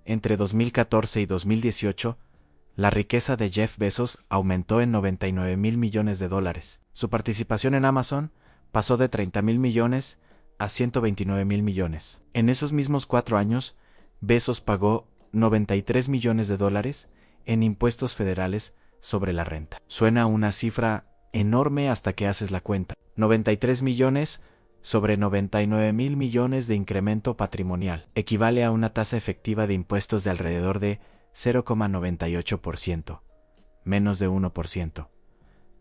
Entre 2014 y 2018, la riqueza de Jeff Bezos aumentó en 99.000 millones de dólares. Su participación en Amazon pasó de 30.000 millones a 129.000 millones. En esos mismos 4 años, Bezos pagó 93 millones de dólares en impuestos federales sobre la renta. Suena una cifra enorme hasta que haces la cuenta. 93 millones sobre 99.000 millones de incremento patrimonial. Equivale a una tasa efectiva de impuestos de alrededor de 0,98%, menos de 1%.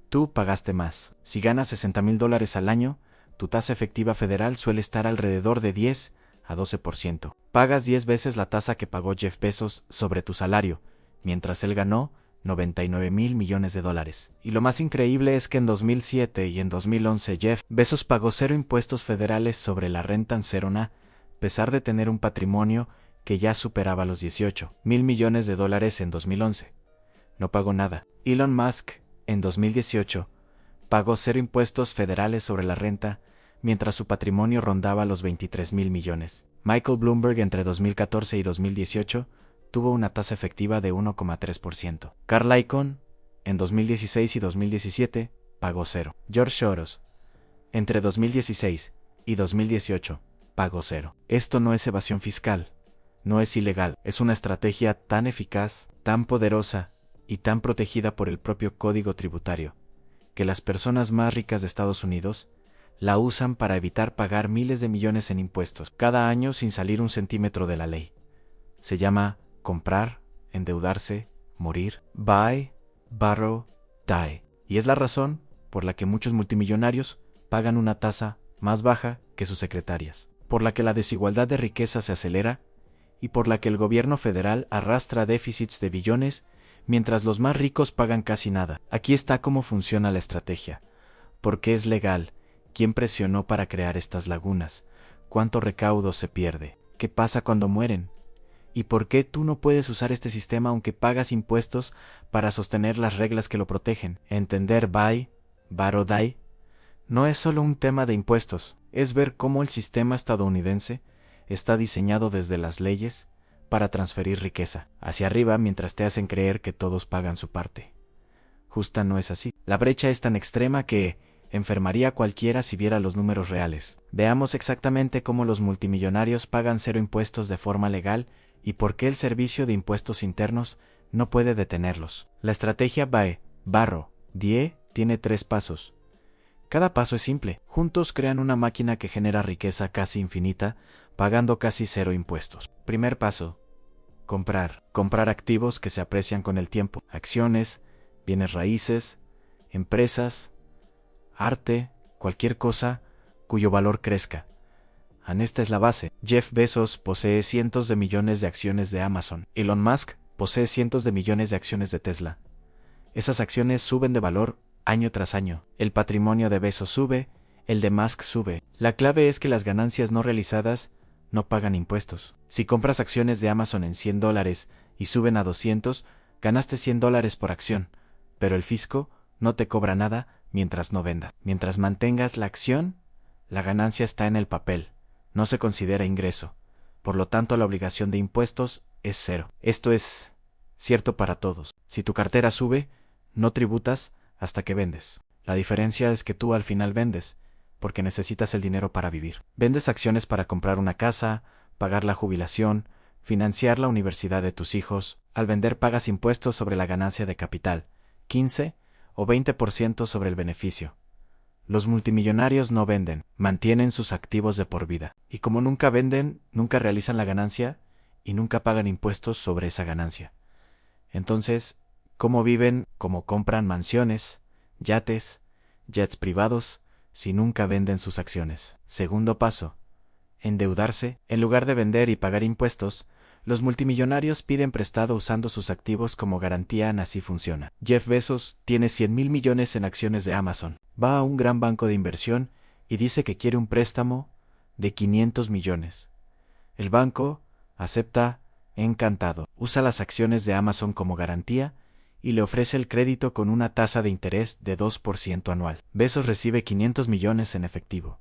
Tú pagaste más. Si ganas $60,000 al año, tu tasa efectiva federal suele estar alrededor de 10 a 12%. Pagas 10 veces la tasa que pagó Jeff Bezos sobre tu salario, mientras él ganó 99.000 millones de dólares. Y lo más increíble es que en 2007 y en 2011 Jeff Bezos pagó 0 impuestos federales sobre la renta en Cerona, a pesar de tener un patrimonio que ya superaba los 18.000 millones de dólares en 2011. No pagó nada. Elon Musk, en 2018, pagó 0 impuestos federales sobre la renta, mientras su patrimonio rondaba los 23.000 millones. Michael Bloomberg entre 2014 y 2018 tuvo una tasa efectiva de 1,3%. Carl Icahn, en 2016 y 2017, pagó 0. George Soros, entre 2016 y 2018, pagó 0. Esto no es evasión fiscal. No es ilegal, es una estrategia tan eficaz, tan poderosa y tan protegida por el propio Código Tributario, que las personas más ricas de Estados Unidos la usan para evitar pagar miles de millones en impuestos cada año sin salir un centímetro de la ley. Se llama comprar, endeudarse, morir, buy, borrow, die. Y es la razón por la que muchos multimillonarios pagan una tasa más baja que sus secretarias, por la que la desigualdad de riqueza se acelera y por la que el gobierno federal arrastra déficits de billones mientras los más ricos pagan casi nada. Aquí está cómo funciona la estrategia. ¿Por qué es legal? ¿Quién presionó para crear estas lagunas? ¿Cuánto recaudo se pierde? ¿Qué pasa cuando mueren? ¿Y por qué tú no puedes usar este sistema aunque pagas impuestos para sostener las reglas que lo protegen? Entender buy, borrow, die no es solo un tema de impuestos, es ver cómo el sistema estadounidense está diseñado desde las leyes para transferir riqueza hacia arriba mientras te hacen creer que todos pagan su parte. Justa no es así. La brecha es tan extrema que enfermaría a cualquiera si viera los números reales. Veamos exactamente cómo los multimillonarios pagan 0 impuestos de forma legal y por qué el Servicio de Impuestos Internos no puede detenerlos. La estrategia buy, borrow, die tiene 3 pasos. Cada paso es simple. Juntos crean una máquina que genera riqueza casi infinita, pagando casi 0 impuestos. Primer paso. Comprar. Comprar activos que se aprecian con el tiempo. Acciones, bienes raíces, empresas, arte, cualquier cosa cuyo valor crezca. Esta es la base. Jeff Bezos posee cientos de millones de acciones de Amazon. Elon Musk posee cientos de millones de acciones de Tesla. Esas acciones suben de valor año tras año. El patrimonio de Bezos sube, el de Musk sube. La clave es que las ganancias no realizadas no pagan impuestos. Si compras acciones de Amazon en $100 y suben a 200, ganaste $100 por acción, pero el fisco no te cobra nada mientras no venda. Mientras mantengas la acción, la ganancia está en el papel, no se considera ingreso. Por lo tanto, la obligación de impuestos es 0. Esto es cierto para todos. Si tu cartera sube, no tributas hasta que vendes. La diferencia es que tú al final vendes, porque necesitas el dinero para vivir. Vendes acciones para comprar una casa, pagar la jubilación, financiar la universidad de tus hijos. Al vender pagas impuestos sobre la ganancia de capital, 15 o 20% sobre el beneficio. Los multimillonarios no venden, mantienen sus activos de por vida. Y como nunca venden, nunca realizan la ganancia y nunca pagan impuestos sobre esa ganancia. Entonces, ¿cómo viven? ¿Cómo compran mansiones, yates, jets privados, si nunca venden sus acciones? Segundo paso. Endeudarse. En lugar de vender y pagar impuestos, los multimillonarios piden prestado usando sus activos como garantía. Así funciona. Jeff Bezos tiene 100.000 millones en acciones de Amazon. Va a un gran banco de inversión y dice que quiere un préstamo de 500 millones. El banco acepta encantado. Usa las acciones de Amazon como garantía y le ofrece el crédito con una tasa de interés de 2% anual. Bezos recibe 500 millones en efectivo.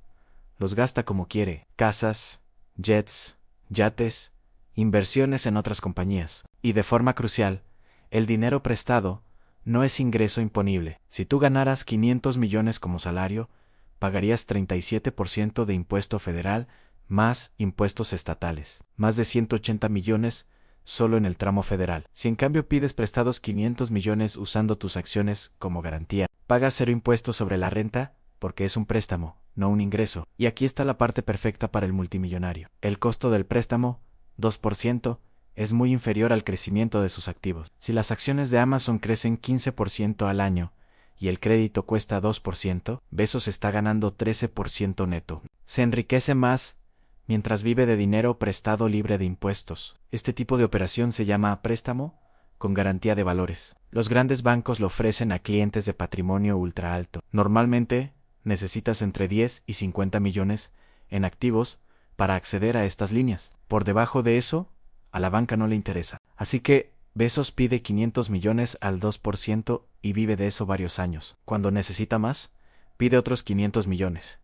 Los gasta como quiere. Casas, jets, yates inversiones en otras compañías. Y de forma crucial, el dinero prestado no es ingreso imponible. Si tú ganaras 500 millones como salario, pagarías 37% de impuesto federal más impuestos estatales, más de 180 millones solo en el tramo federal. Si en cambio pides prestados 500 millones usando tus acciones como garantía, pagas 0 impuestos sobre la renta porque es un préstamo, no un ingreso. Y aquí está la parte perfecta para el multimillonario. El costo del préstamo, 2%, es muy inferior al crecimiento de sus activos. Si las acciones de Amazon crecen 15% al año y el crédito cuesta 2%, Bezos está ganando 13% neto. Se enriquece más mientras vive de dinero prestado libre de impuestos. Este tipo de operación se llama préstamo con garantía de valores. Los grandes bancos lo ofrecen a clientes de patrimonio ultra alto. Normalmente necesitas entre 10 y 50 millones en activos para acceder a estas líneas. Por debajo de eso, a la banca no le interesa. Así que Bezos pide 500 millones al 2% y vive de eso varios años. Cuando necesita más, pide otros 500 millones.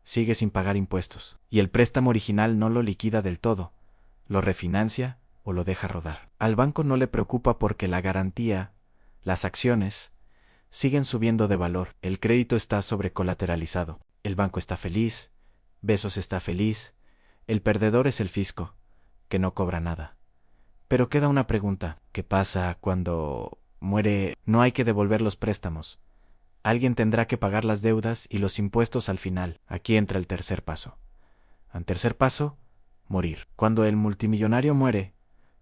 Sigue sin pagar impuestos. Y el préstamo original no lo liquida del todo. Lo refinancia o lo deja rodar. Al banco no le preocupa porque la garantía, las acciones, siguen subiendo de valor. El crédito está sobrecolateralizado. El banco está feliz. Bezos está feliz. El perdedor es el fisco, que no cobra nada. Pero queda una pregunta. ¿Qué pasa cuando muere? No hay que devolver los préstamos. Alguien tendrá que pagar las deudas y los impuestos al final. Aquí entra el tercer paso. El tercer paso, morir. Cuando el multimillonario muere,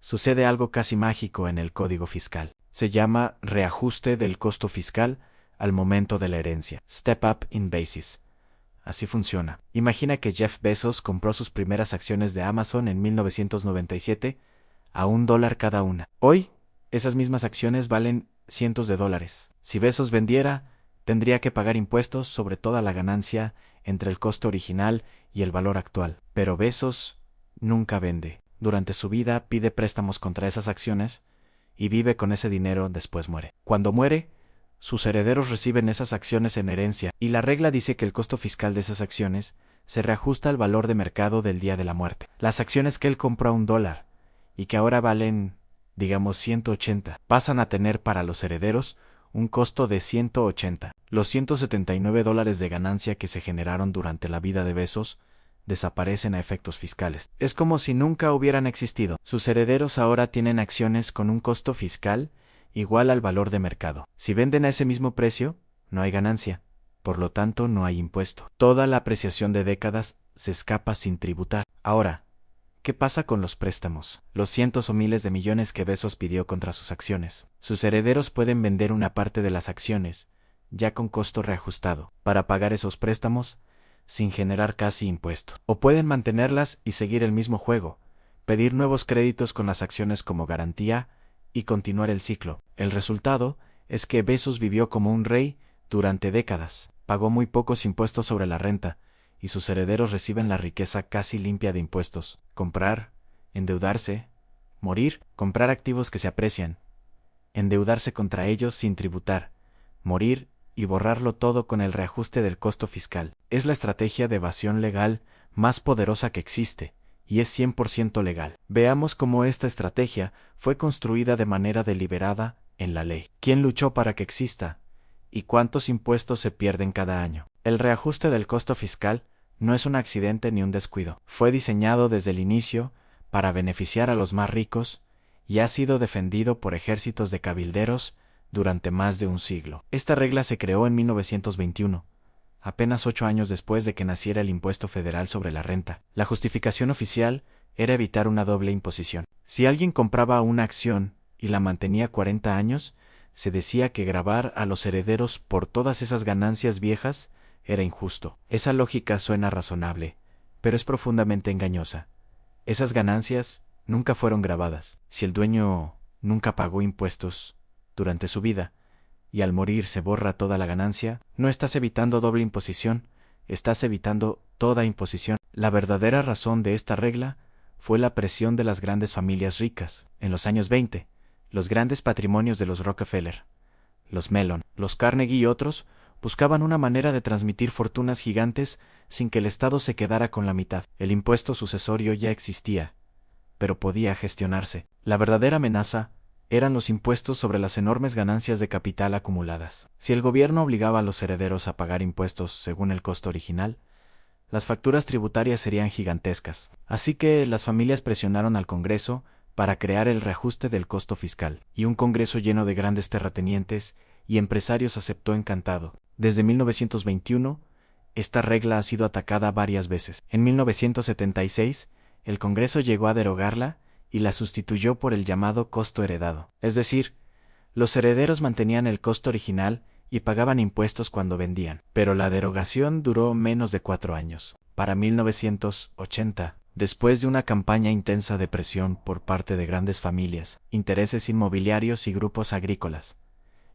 sucede algo casi mágico en el código fiscal. Se llama reajuste del costo fiscal al momento de la herencia. Step up in basis. Así funciona. Imagina que Jeff Bezos compró sus primeras acciones de Amazon en 1997 a $1 cada una. Hoy, esas mismas acciones valen cientos de dólares. Si Bezos vendiera, tendría que pagar impuestos sobre toda la ganancia entre el costo original y el valor actual. Pero Bezos nunca vende. Durante su vida pide préstamos contra esas acciones y vive con ese dinero, después muere. Cuando muere, sus herederos reciben esas acciones en herencia, y la regla dice que el costo fiscal de esas acciones se reajusta al valor de mercado del día de la muerte. Las acciones que él compró a $1 y que ahora valen, digamos, 180, pasan a tener para los herederos un costo de 180. Los $179 de ganancia que se generaron durante la vida de Bezos desaparecen a efectos fiscales. Es como si nunca hubieran existido. Sus herederos ahora tienen acciones con un costo fiscal igual al valor de mercado. Si venden a ese mismo precio, no hay ganancia. Por lo tanto, no hay impuesto. Toda la apreciación de décadas se escapa sin tributar. Ahora, ¿qué pasa con los préstamos? Los cientos o miles de millones que Bezos pidió contra sus acciones. Sus herederos pueden vender una parte de las acciones, ya con costo reajustado, para pagar esos préstamos sin generar casi impuesto. O pueden mantenerlas y seguir el mismo juego, pedir nuevos créditos con las acciones como garantía y continuar el ciclo. El resultado es que Bezos vivió como un rey durante décadas, pagó muy pocos impuestos sobre la renta, y sus herederos reciben la riqueza casi limpia de impuestos. Comprar, endeudarse, morir, comprar activos que se aprecian, endeudarse contra ellos sin tributar, morir y borrarlo todo con el reajuste del costo fiscal. Es la estrategia de evasión legal más poderosa que existe, y es 100% legal. Veamos cómo esta estrategia fue construida de manera deliberada en la ley. ¿Quién luchó para que exista? ¿Y cuántos impuestos se pierden cada año? El reajuste del costo fiscal no es un accidente ni un descuido. Fue diseñado desde el inicio para beneficiar a los más ricos y ha sido defendido por ejércitos de cabilderos durante más de un siglo. Esta regla se creó en 1921, apenas 8 años después de que naciera el impuesto federal sobre la renta. La justificación oficial era evitar una doble imposición. Si alguien compraba una acción y la mantenía 40 años, se decía que gravar a los herederos por todas esas ganancias viejas era injusto. Esa lógica suena razonable, pero es profundamente engañosa. Esas ganancias nunca fueron grabadas. Si el dueño nunca pagó impuestos durante su vida, y al morir se borra toda la ganancia, no estás evitando doble imposición, estás evitando toda imposición. La verdadera razón de esta regla fue la presión de las grandes familias ricas. En los años 20, los grandes patrimonios de los Rockefeller, los Mellon, los Carnegie y otros buscaban una manera de transmitir fortunas gigantes sin que el Estado se quedara con la mitad. El impuesto sucesorio ya existía, pero podía gestionarse. La verdadera amenaza eran los impuestos sobre las enormes ganancias de capital acumuladas. Si el gobierno obligaba a los herederos a pagar impuestos según el costo original, las facturas tributarias serían gigantescas. Así que las familias presionaron al Congreso para crear el reajuste del costo fiscal, y un Congreso lleno de grandes terratenientes y empresarios aceptó encantado. Desde 1921, esta regla ha sido atacada varias veces. En 1976, el Congreso llegó a derogarla y la sustituyó por el llamado costo heredado. Es decir, los herederos mantenían el costo original y pagaban impuestos cuando vendían. Pero la derogación duró menos de 4 años. Para 1980, después de una campaña intensa de presión por parte de grandes familias, intereses inmobiliarios y grupos agrícolas,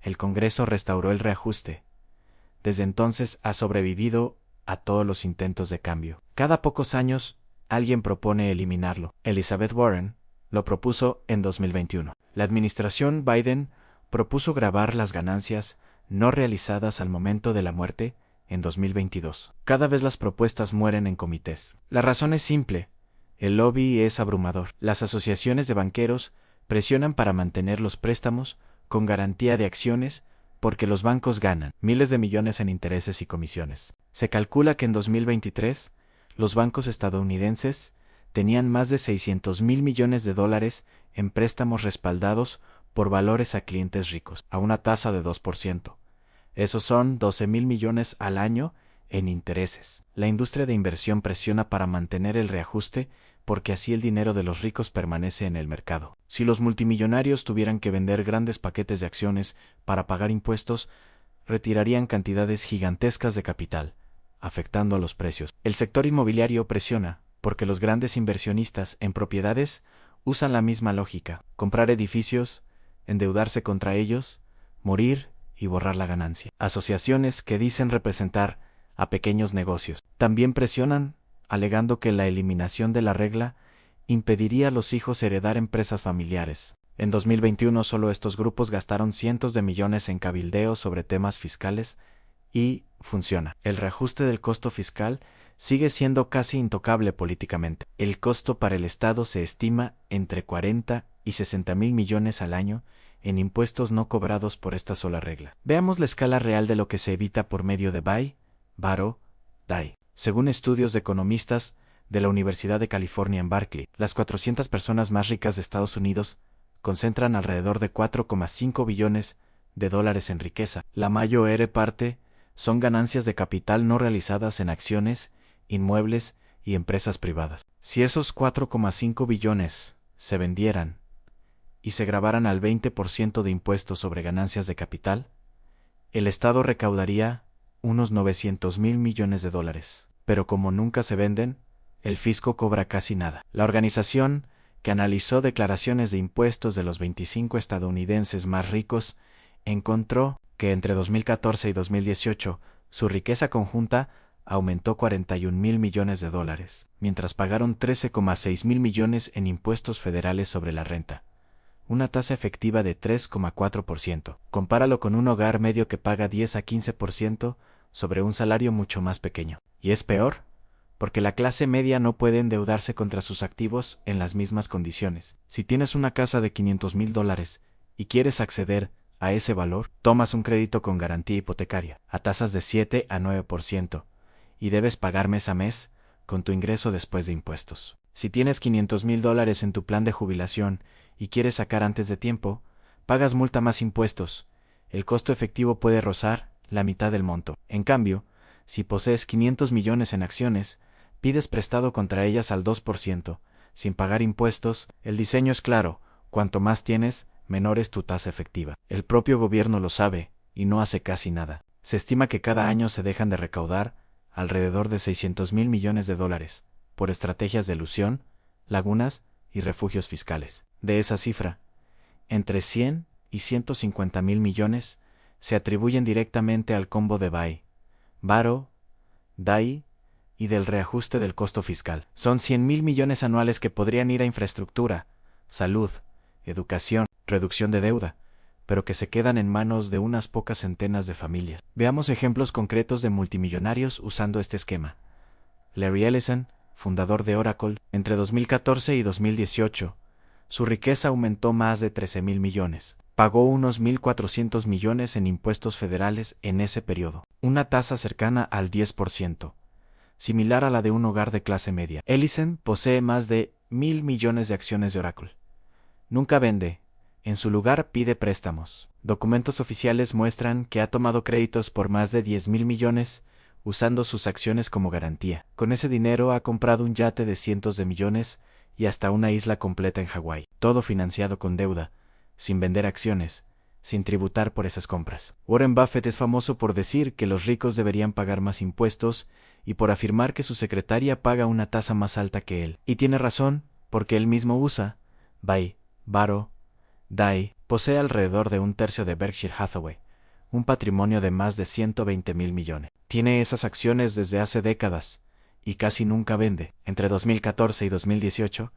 el Congreso restauró el reajuste. Desde entonces ha sobrevivido a todos los intentos de cambio. Cada pocos años, alguien propone eliminarlo. Elizabeth Warren lo propuso en 2021. La administración Biden propuso gravar las ganancias no realizadas al momento de la muerte en 2022. Cada vez las propuestas mueren en comités. La razón es simple. El lobby es abrumador. Las asociaciones de banqueros presionan para mantener los préstamos con garantía de acciones porque los bancos ganan miles de millones en intereses y comisiones. Se calcula que en 2023 los bancos estadounidenses tenían más de $600 mil millones en préstamos respaldados por valores a clientes ricos, a una tasa de 2%. Esos son 12 mil millones al año en intereses. La industria de inversión presiona para mantener el reajuste porque así el dinero de los ricos permanece en el mercado. Si los multimillonarios tuvieran que vender grandes paquetes de acciones para pagar impuestos, retirarían cantidades gigantescas de capital, afectando a los precios. El sector inmobiliario presiona porque los grandes inversionistas en propiedades usan la misma lógica: comprar edificios, endeudarse contra ellos, morir y borrar la ganancia. Asociaciones que dicen representar a pequeños negocios también presionan, alegando que la eliminación de la regla impediría a los hijos heredar empresas familiares. En 2021 solo estos grupos gastaron cientos de millones en cabildeos sobre temas fiscales y funciona. El reajuste del costo fiscal sigue siendo casi intocable políticamente. El costo para el Estado se estima entre 40 y 60 mil millones al año en impuestos no cobrados por esta sola regla. Veamos la escala real de lo que se evita por medio de BAI, BARO, DAI. Según estudios de economistas de la Universidad de California en Berkeley, las 400 personas más ricas de Estados Unidos concentran alrededor de $4,5 billones en riqueza. La mayor parte son ganancias de capital no realizadas en acciones, inmuebles y empresas privadas. Si esos 4,5 billones se vendieran y se grabaran al 20% de impuestos sobre ganancias de capital, el Estado recaudaría unos $900 mil millones. Pero como nunca se venden, el fisco cobra casi nada. La organización, que analizó declaraciones de impuestos de los 25 estadounidenses más ricos, encontró que entre 2014 y 2018 su riqueza conjunta aumentó $41 mil millones, mientras pagaron 13,6 mil millones en impuestos federales sobre la renta, una tasa efectiva de 3,4%. Compáralo con un hogar medio que paga 10 a 15% sobre un salario mucho más pequeño. Y es peor, porque la clase media no puede endeudarse contra sus activos en las mismas condiciones. Si tienes una casa de $500,000 y quieres acceder a ese valor, tomas un crédito con garantía hipotecaria, a tasas de 7 a 9%, y debes pagar mes a mes con tu ingreso después de impuestos. Si tienes $500,000 en tu plan de jubilación y quieres sacar antes de tiempo, pagas multa más impuestos. El costo efectivo puede rozar la mitad del monto. En cambio, si posees 500 millones en acciones, pides prestado contra ellas al 2%, sin pagar impuestos. El diseño es claro: cuanto más tienes, menor es tu tasa efectiva. El propio gobierno lo sabe y no hace casi nada. Se estima que cada año se dejan de recaudar alrededor de $600 mil millones por estrategias de elusión, lagunas y refugios fiscales. De esa cifra, entre 100 y 150 mil millones se atribuyen directamente al combo de BAI, BARO, DAI y del reajuste del costo fiscal. Son 100 mil millones anuales que podrían ir a infraestructura, salud, educación, reducción de deuda, pero que se quedan en manos de unas pocas centenas de familias. Veamos ejemplos concretos de multimillonarios usando este esquema. Larry Ellison, fundador de Oracle, entre 2014 y 2018, su riqueza aumentó más de 13.000 millones. Pagó unos 1.400 millones en impuestos federales en ese periodo, una tasa cercana al 10%, similar a la de un hogar de clase media. Ellison posee más de 1.000 millones de acciones de Oracle. Nunca vende. En su lugar pide préstamos. Documentos oficiales muestran que ha tomado créditos por más de 10.000 millones usando sus acciones como garantía. Con ese dinero ha comprado un yate de cientos de millones y hasta una isla completa en Hawái. Todo financiado con deuda, sin vender acciones, sin tributar por esas compras. Warren Buffett es famoso por decir que los ricos deberían pagar más impuestos y por afirmar que su secretaria paga una tasa más alta que él. Y tiene razón, porque él mismo usa, buy, borrow, die, posee alrededor de un tercio de Berkshire Hathaway, un patrimonio de más de 120.000 millones. Tiene esas acciones desde hace décadas y casi nunca vende. Entre 2014 y 2018,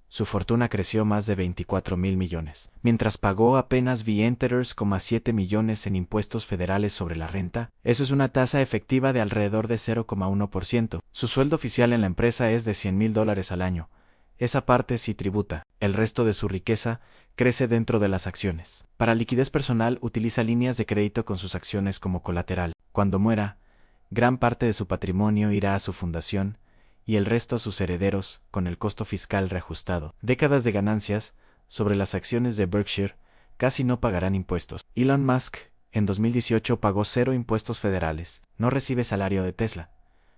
su fortuna creció más de 24.000 millones. Mientras pagó apenas $7 millones en impuestos federales sobre la renta, eso es una tasa efectiva de alrededor de 0,1%. Su sueldo oficial en la empresa es de $100.000 al año. Esa parte sí tributa. El resto de su riqueza crece dentro de las acciones. Para liquidez personal utiliza líneas de crédito con sus acciones como colateral. Cuando muera, gran parte de su patrimonio irá a su fundación y el resto a sus herederos con el costo fiscal reajustado. Décadas de ganancias sobre las acciones de Berkshire casi no pagarán impuestos. Elon Musk en 2018 pagó 0 impuestos federales. No recibe salario de Tesla.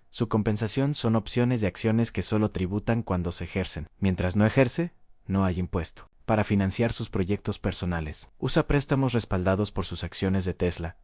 Su compensación son opciones de acciones que solo tributan cuando se ejercen. Mientras no ejerce, no hay impuesto. Para financiar sus proyectos personales, usa préstamos respaldados por sus acciones de Tesla.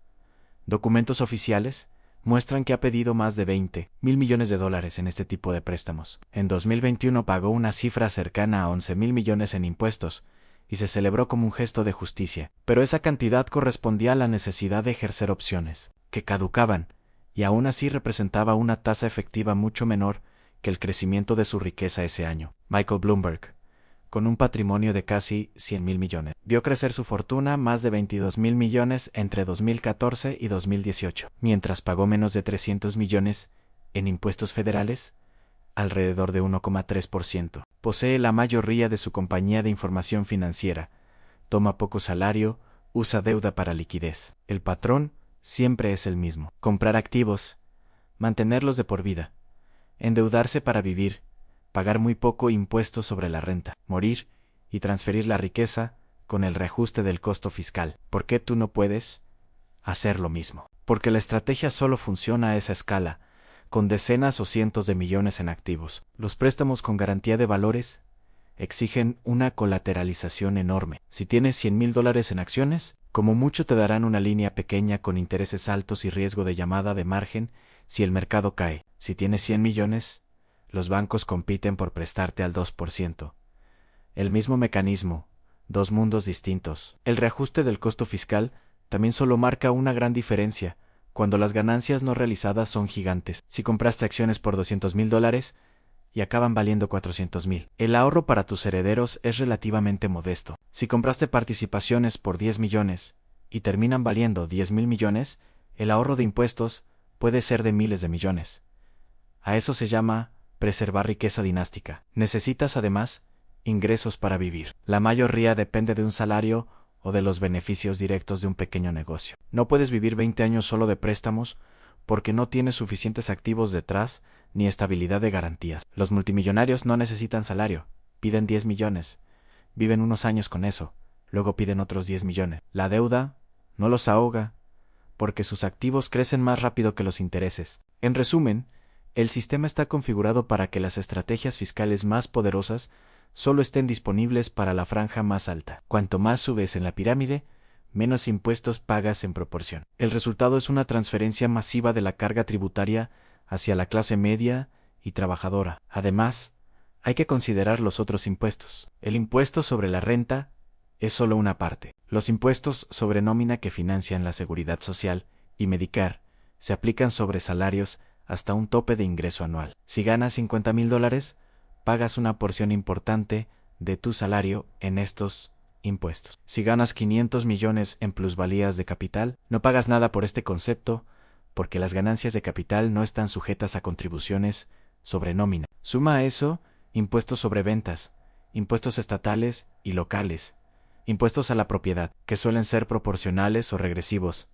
Documentos oficiales muestran que ha pedido más de $20.000 millones en este tipo de préstamos. En 2021 pagó una cifra cercana a $11.000 millones en impuestos y se celebró como un gesto de justicia. Pero esa cantidad correspondía a la necesidad de ejercer opciones, que caducaban, y aún así representaba una tasa efectiva mucho menor que el crecimiento de su riqueza ese año. Michael Bloomberg, con un patrimonio de casi 100.000 millones, vio crecer su fortuna más de 22.000 millones entre 2014 y 2018, mientras pagó menos de 300 millones en impuestos federales, alrededor de 1,3%. Posee la mayoría de su compañía de información financiera, toma poco salario, usa deuda para liquidez. El patrón siempre es el mismo: comprar activos, mantenerlos de por vida, endeudarse para vivir, pagar muy poco impuesto sobre la renta, morir y transferir la riqueza con el reajuste del costo fiscal. ¿Por qué tú no puedes hacer lo mismo? Porque la estrategia solo funciona a esa escala, con decenas o cientos de millones en activos. Los préstamos con garantía de valores exigen una colateralización enorme. Si tienes $100.000 en acciones, como mucho te darán una línea pequeña con intereses altos y riesgo de llamada de margen si el mercado cae. Si tienes 100 millones, los bancos compiten por prestarte al 2%. El mismo mecanismo, dos mundos distintos. El reajuste del costo fiscal también solo marca una gran diferencia cuando las ganancias no realizadas son gigantes. Si compraste acciones por $200.000 y acaban valiendo 400.000. El ahorro para tus herederos es relativamente modesto. Si compraste participaciones por 10 millones y terminan valiendo 10.000 millones, el ahorro de impuestos puede ser de miles de millones. A eso se llama preservar riqueza dinástica. Necesitas además ingresos para vivir. La mayoría depende de un salario o de los beneficios directos de un pequeño negocio. No puedes vivir 20 años solo de préstamos porque no tienes suficientes activos detrás ni estabilidad de garantías. Los multimillonarios no necesitan salario, piden 10 millones, viven unos años con eso, luego piden otros 10 millones. La deuda no los ahoga porque sus activos crecen más rápido que los intereses. En resumen, el sistema está configurado para que las estrategias fiscales más poderosas solo estén disponibles para la franja más alta. Cuanto más subes en la pirámide, menos impuestos pagas en proporción. El resultado es una transferencia masiva de la carga tributaria hacia la clase media y trabajadora. Además, hay que considerar los otros impuestos. El impuesto sobre la renta es solo una parte. Los impuestos sobre nómina que financian la Seguridad Social y Medicare se aplican sobre salarios hasta un tope de ingreso anual. Si ganas $50.000, pagas una porción importante de tu salario en estos impuestos. Si ganas 500 millones en plusvalías de capital, no pagas nada por este concepto porque las ganancias de capital no están sujetas a contribuciones sobre nómina. Suma a eso impuestos sobre ventas, impuestos estatales y locales, impuestos a la propiedad, que suelen ser proporcionales o regresivos.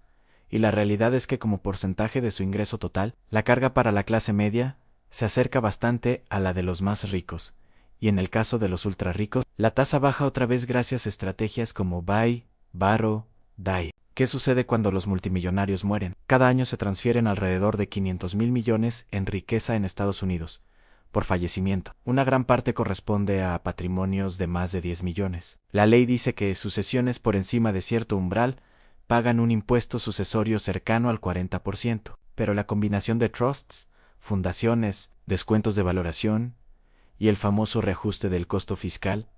Y la realidad es que como porcentaje de su ingreso total, la carga para la clase media se acerca bastante a la de los más ricos. Y en el caso de los ultra ricos, la tasa baja otra vez gracias a estrategias como buy, borrow, die. ¿Qué sucede cuando los multimillonarios mueren? Cada año se transfieren alrededor de 500.000 millones en riqueza en Estados Unidos, por fallecimiento. Una gran parte corresponde a patrimonios de más de 10 millones. La ley dice que sucesiones por encima de cierto umbral pagan un impuesto sucesorio cercano al 40%, pero la combinación de trusts, fundaciones, descuentos de valoración y el famoso reajuste del costo fiscal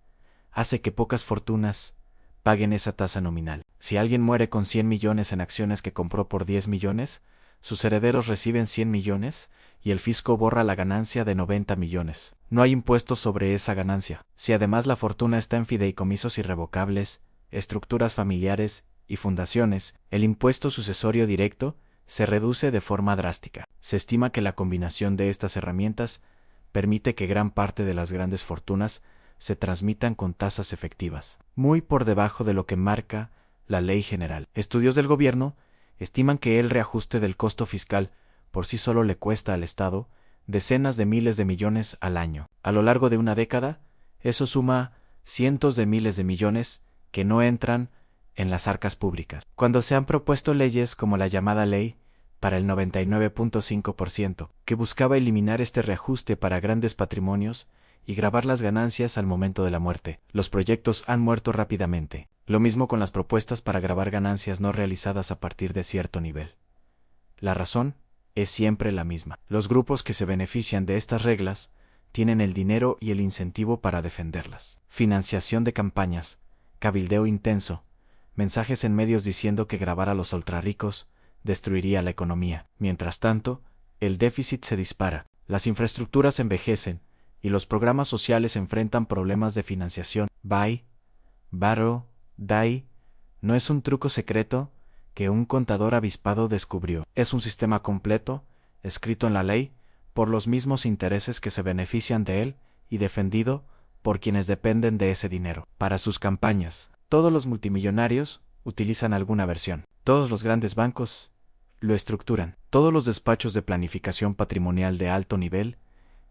hace que pocas fortunas paguen esa tasa nominal. Si alguien muere con 100 millones en acciones que compró por 10 millones, sus herederos reciben 100 millones y el fisco borra la ganancia de 90 millones. No hay impuestos sobre esa ganancia. Si además la fortuna está en fideicomisos irrevocables, estructuras familiares y fundaciones, el impuesto sucesorio directo se reduce de forma drástica. Se estima que la combinación de estas herramientas permite que gran parte de las grandes fortunas se transmitan con tasas efectivas, muy por debajo de lo que marca la ley general. Estudios del gobierno estiman que el reajuste del costo fiscal por sí solo le cuesta al Estado decenas de miles de millones al año. A lo largo de una década, eso suma cientos de miles de millones que no entran en las arcas públicas. Cuando se han propuesto leyes como la llamada ley para el 99.5%, que buscaba eliminar este reajuste para grandes patrimonios y gravar las ganancias al momento de la muerte, los proyectos han muerto rápidamente. Lo mismo con las propuestas para gravar ganancias no realizadas a partir de cierto nivel. La razón es siempre la misma. Los grupos que se benefician de estas reglas tienen el dinero y el incentivo para defenderlas. Financiación de campañas, cabildeo intenso, mensajes en medios diciendo que gravar a los ultrarricos destruiría la economía. Mientras tanto, el déficit se dispara, las infraestructuras envejecen y los programas sociales enfrentan problemas de financiación. Buy, borrow, die no es un truco secreto que un contador avispado descubrió. Es un sistema completo, escrito en la ley, por los mismos intereses que se benefician de él y defendido por quienes dependen de ese dinero. Para sus campañas, todos los multimillonarios utilizan alguna versión. Todos los grandes bancos lo estructuran. Todos los despachos de planificación patrimonial de alto nivel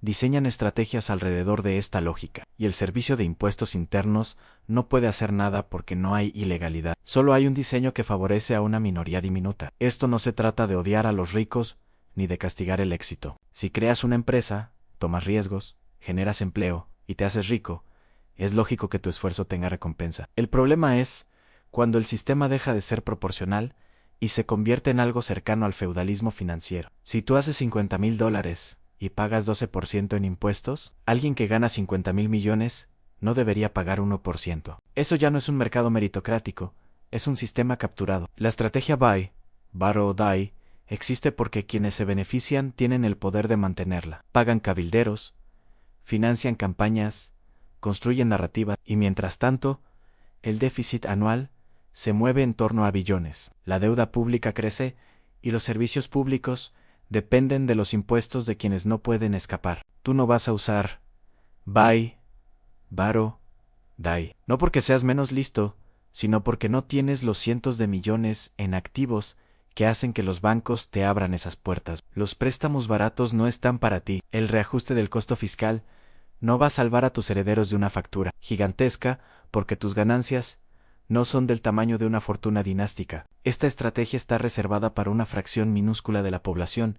diseñan estrategias alrededor de esta lógica, y el Servicio de Impuestos Internos no puede hacer nada porque no hay ilegalidad. Solo hay un diseño que favorece a una minoría diminuta. Esto no se trata de odiar a los ricos ni de castigar el éxito. Si creas una empresa, tomas riesgos, generas empleo y te haces rico, es lógico que tu esfuerzo tenga recompensa. El problema es cuando el sistema deja de ser proporcional y se convierte en algo cercano al feudalismo financiero. Si tú haces $50,000 y pagas 12% en impuestos, alguien que gana 50,000 millones no debería pagar 1%. Eso ya no es un mercado meritocrático, es un sistema capturado. La estrategia buy, borrow, die existe porque quienes se benefician tienen el poder de mantenerla. Pagan cabilderos, financian campañas, construyen narrativa y mientras tanto, el déficit anual se mueve en torno a billones. La deuda pública crece y los servicios públicos dependen de los impuestos de quienes no pueden escapar. Tú no vas a usar buy, borrow, die. No porque seas menos listo, sino porque no tienes los cientos de millones en activos que hacen que los bancos te abran esas puertas. Los préstamos baratos no están para ti. El reajuste del costo fiscal no va a salvar a tus herederos de una factura gigantesca porque tus ganancias no son del tamaño de una fortuna dinástica. Esta estrategia está reservada para una fracción minúscula de la población,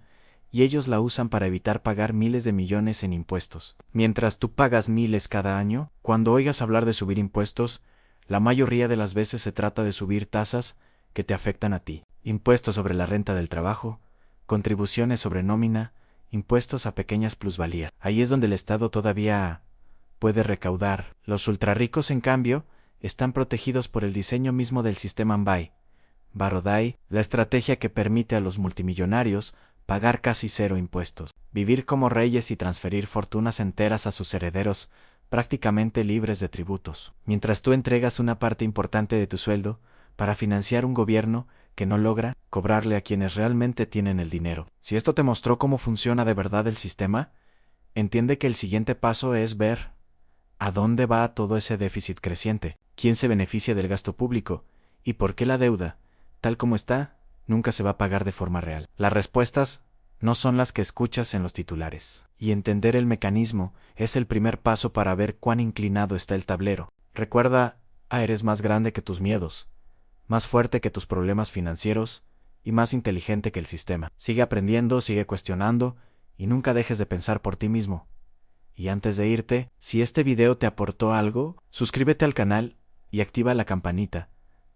y ellos la usan para evitar pagar miles de millones en impuestos. Mientras tú pagas miles cada año, cuando oigas hablar de subir impuestos, la mayoría de las veces se trata de subir tasas que te afectan a ti. Impuestos sobre la renta del trabajo, contribuciones sobre nómina, impuestos a pequeñas plusvalías. Ahí es donde el Estado todavía puede recaudar. Los ultrarricos, en cambio, están protegidos por el diseño mismo del sistema buy, borrow, die, la estrategia que permite a los multimillonarios pagar casi cero impuestos, vivir como reyes y transferir fortunas enteras a sus herederos prácticamente libres de tributos, mientras tú entregas una parte importante de tu sueldo para financiar un gobierno que no logra cobrarle a quienes realmente tienen el dinero. Si esto te mostró cómo funciona de verdad el sistema, entiende que el siguiente paso es ver a dónde va todo ese déficit creciente, quién se beneficia del gasto público y por qué la deuda, tal como está, nunca se va a pagar de forma real. Las respuestas no son las que escuchas en los titulares. Y entender el mecanismo es el primer paso para ver cuán inclinado está el tablero. Recuerda, eres más grande que tus miedos, más fuerte que tus problemas financieros y más inteligente que el sistema. Sigue aprendiendo, sigue cuestionando y nunca dejes de pensar por ti mismo. Y antes de irte, si este video te aportó algo, suscríbete al canal y activa la campanita.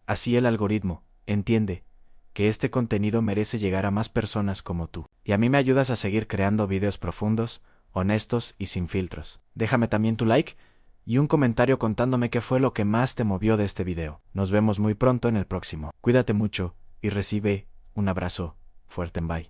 Así el algoritmo entiende que este contenido merece llegar a más personas como tú. Y a mí me ayudas a seguir creando videos profundos, honestos y sin filtros. Déjame también tu like y un comentario contándome qué fue lo que más te movió de este video. Nos vemos muy pronto en el próximo. Cuídate mucho y recibe un abrazo fuerte en bye.